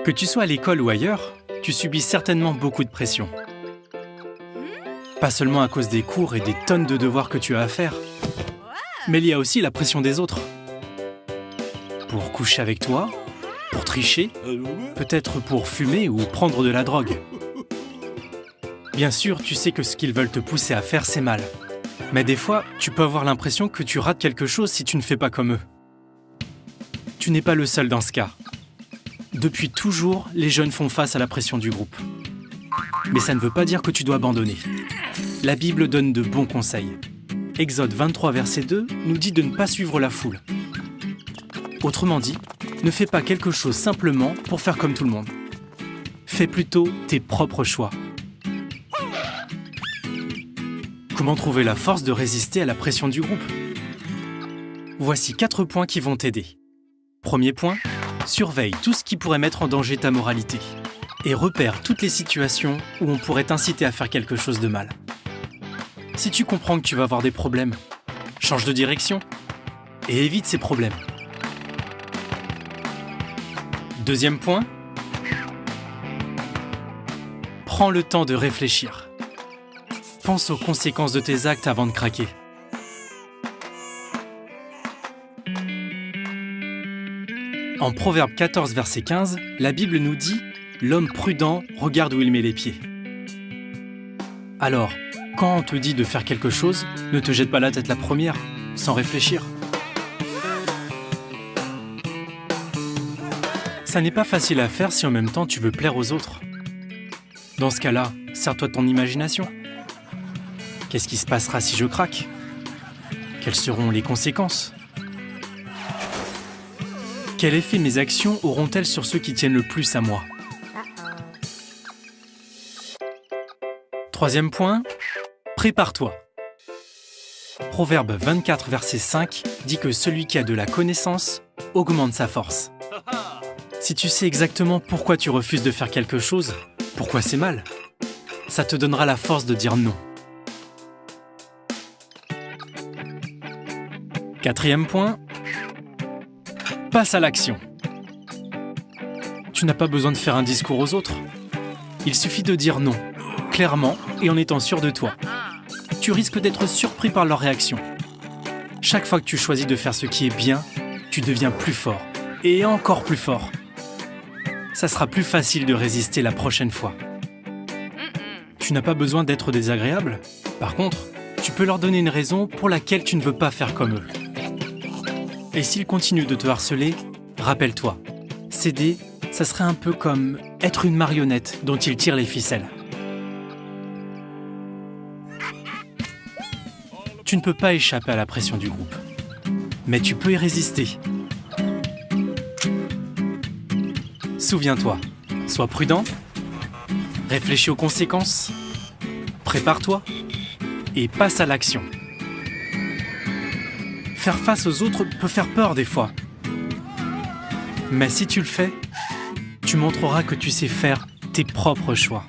Que tu sois à l'école ou ailleurs, tu subis certainement beaucoup de pression. Pas seulement à cause des cours et des tonnes de devoirs que tu as à faire, mais il y a aussi la pression des autres. Pour coucher avec toi, pour tricher, peut-être pour fumer ou prendre de la drogue. Bien sûr, tu sais que ce qu'ils veulent te pousser à faire, c'est mal. Mais des fois, tu peux avoir l'impression que tu rates quelque chose si tu ne fais pas comme eux. Tu n'es pas le seul dans ce cas. Depuis toujours, les jeunes font face à la pression du groupe. Mais ça ne veut pas dire que tu dois abandonner. La Bible donne de bons conseils. Exode 23, verset 2 nous dit de ne pas suivre la foule. Autrement dit, ne fais pas quelque chose simplement pour faire comme tout le monde. Fais plutôt tes propres choix. Comment trouver la force de résister à la pression du groupe? Voici 4 points qui vont t'aider. Premier point, surveille tout ce qui pourrait mettre en danger ta moralité et repère toutes les situations où on pourrait t'inciter à faire quelque chose de mal. Si tu comprends que tu vas avoir des problèmes, change de direction et évite ces problèmes. Deuxième point, prends le temps de réfléchir. Pense aux conséquences de tes actes avant de craquer. En Proverbe 14, verset 15, la Bible nous dit « L'homme prudent regarde où il met les pieds ». Alors, quand on te dit de faire quelque chose, ne te jette pas la tête la première, sans réfléchir. Ça n'est pas facile à faire si en même temps tu veux plaire aux autres. Dans ce cas-là, sers-toi de ton imagination. Qu'est-ce qui se passera si je craque? Quelles seront les conséquences? Quel effet mes actions auront-elles sur ceux qui tiennent le plus à moi? Troisième point, prépare-toi. Proverbe 24, verset 5 dit que celui qui a de la connaissance augmente sa force. Si tu sais exactement pourquoi tu refuses de faire quelque chose, pourquoi c'est mal, ça te donnera la force de dire non. Quatrième point, passe à l'action. Tu n'as pas besoin de faire un discours aux autres. Il suffit de dire non, clairement et en étant sûr de toi. Tu risques d'être surpris par leur réaction. Chaque fois que tu choisis de faire ce qui est bien, tu deviens plus fort et encore plus fort. Ça sera plus facile de résister la prochaine fois. Tu n'as pas besoin d'être désagréable. Par contre, tu peux leur donner une raison pour laquelle tu ne veux pas faire comme eux. Et s'ils continuent de te harceler, rappelle-toi, céder, ça serait un peu comme être une marionnette dont ils tirent les ficelles. Tu ne peux pas échapper à la pression du groupe, mais tu peux y résister. Souviens-toi, sois prudent, réfléchis aux conséquences, prépare-toi et passe à l'action. Faire face aux autres peut faire peur des fois. Mais si tu le fais, tu montreras que tu sais faire tes propres choix.